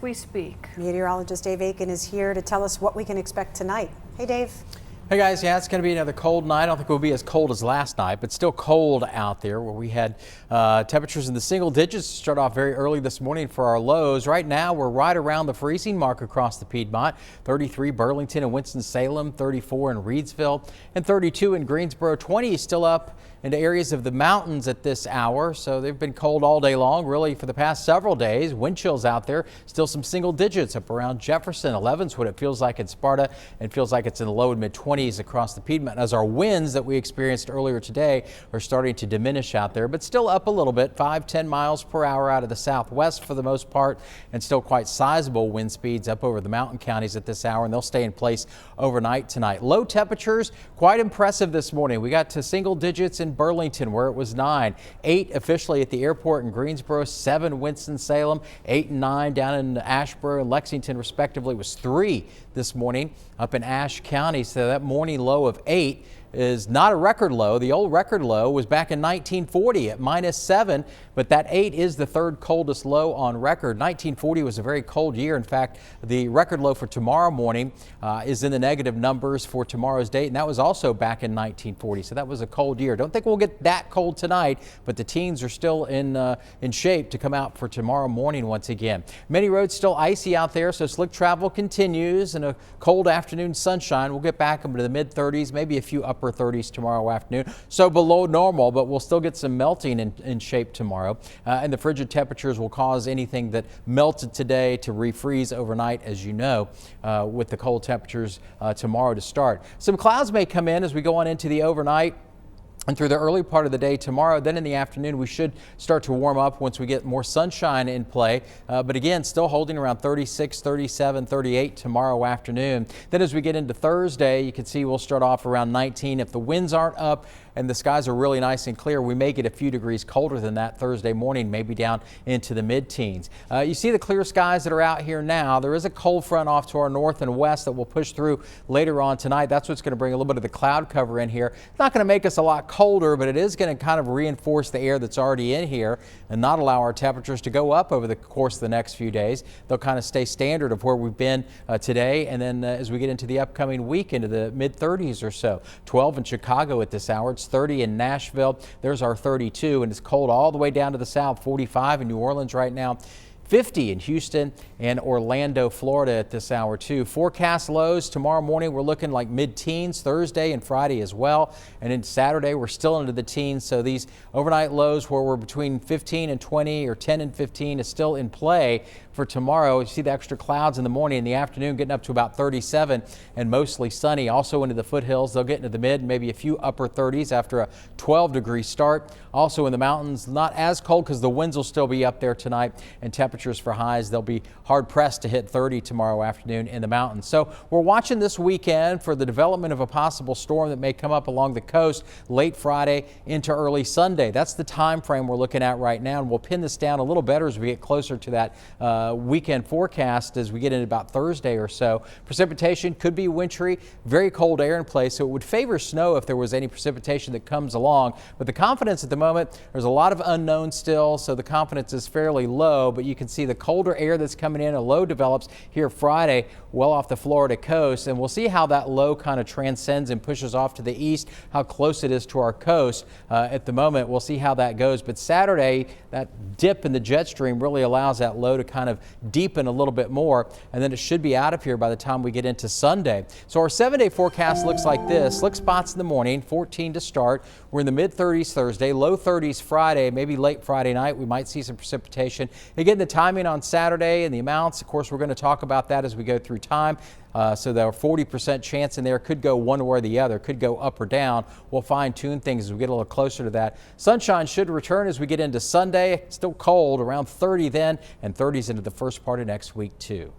We speak. Meteorologist Dave Aiken is here to tell us what we can expect tonight. Hey, Dave. Hey guys, yeah, it's going to be another cold night. I don't think it will be as cold as last night, but still cold out there where we had temperatures in the single digits to start off very early this morning for our lows. Right now, we're right around the freezing mark across the Piedmont. 33 Burlington and Winston-Salem, 34 in Reidsville, and 32 in Greensboro. 20 is still up into areas of the mountains at this hour, so they've been cold all day long, really for the past several days. Wind chills out there, still some single digits up around Jefferson. 11's what it feels like in Sparta, and feels like it's in the low and mid 20s across the Piedmont, as our winds that we experienced earlier today are starting to diminish out there, but still up a little bit, 5-10 miles per hour out of the southwest for the most part, and still quite sizable wind speeds up over the mountain counties at this hour, and they'll stay in place overnight tonight. Low temperatures, quite impressive this morning. We got to single digits in Burlington where it was 9, 8 officially at the airport in Greensboro, 7 Winston-Salem, 8 and 9 down in Asheboro and Lexington respectively. It was 3 this morning up in Ashe County, so that morning low of 8 is not a record low. The old record low was back in 1940 at -7, but that 8 is the third coldest low on record. 1940 was a very cold year. In fact, the record low for tomorrow morning is in the negative numbers for tomorrow's date, and that was also back in 1940, so that was a cold year. Don't think we'll get that cold tonight, but the teens are still in shape to come out for tomorrow morning once again. Many roads still icy out there, so slick travel continues, and a cold afternoon sunshine. We'll get back into the mid-30s, maybe a few upper 30s tomorrow afternoon, so below normal, but we'll still get some melting in shape tomorrow, and the frigid temperatures will cause anything that melted today to refreeze overnight, as you know, with the cold temperatures tomorrow to start. Some clouds may come in as we go on into the overnight and through the early part of the day tomorrow. Then in the afternoon, we should start to warm up once we get more sunshine in play. But again, still holding around 36, 37, 38 tomorrow afternoon. Then as we get into Thursday, you can see we'll start off around 19. If the winds aren't up and the skies are really nice and clear, we may get a few degrees colder than that Thursday morning, maybe down into the mid-teens. You see the clear skies that are out here now. There is a cold front off to our north and west that will push through later on tonight. That's what's going to bring a little bit of the cloud cover in here. It's not going to make us a lot colder, but it is going to kind of reinforce the air that's already in here and not allow our temperatures to go up over the course of the next few days. They'll kind of stay standard of where we've been today, and then as we get into the upcoming week, into the mid-30s or so. 12 in Chicago at this hour. It's 30 in Nashville. There's our 32, and it's cold all the way down to the south. 45 in New Orleans right now. 50 in Houston and Orlando, Florida at this hour too. Forecast lows tomorrow morning, we're looking like mid-teens, Thursday and Friday as well. And then Saturday, we're still into the teens. So these overnight lows where we're between 15 and 20 or 10 and 15 is still in play for tomorrow. You see the extra clouds in the morning, in the afternoon getting up to about 37 and mostly sunny. Also into the foothills, they'll get into the mid, maybe a few upper 30s after a 12-degree start. Also in the mountains, not as cold because the winds will still be up there tonight, and temperatures for highs, they'll be hard pressed to hit 30 tomorrow afternoon in the mountains. So we're watching this weekend for the development of a possible storm that may come up along the coast late Friday into early Sunday. That's the time frame we're looking at right now, and we'll pin this down a little better as we get closer to that weekend forecast as we get into about Thursday or so. Precipitation could be wintry, very cold air in place, so it would favor snow if there was any precipitation that comes along. But the confidence at the moment, there's a lot of unknowns still, so the confidence is fairly low, but you can see the colder air that's coming in. A low develops here Friday well off the Florida coast, and we'll see how that low kind of transcends and pushes off to the east, how close it is to our coast. At the moment, we'll see how that goes. But Saturday, that dip in the jet stream really allows that low to kind of deepen a little bit more, and then it should be out of here by the time we get into Sunday. So our 7-day forecast looks like this. Slick spots in the morning, 14 to start. We're in the mid-30s Thursday, low 30s Friday, maybe late Friday night. We might see some precipitation. Again, the timing on Saturday and the amounts, of course, we're going to talk about that as we go through time. So there are 40% chance in there. Could go one or the other, could go up or down. We'll fine tune things as we get a little closer to that. Sunshine should return as we get into Sunday. Still cold, around 30 then, and 30s into the first part of next week too.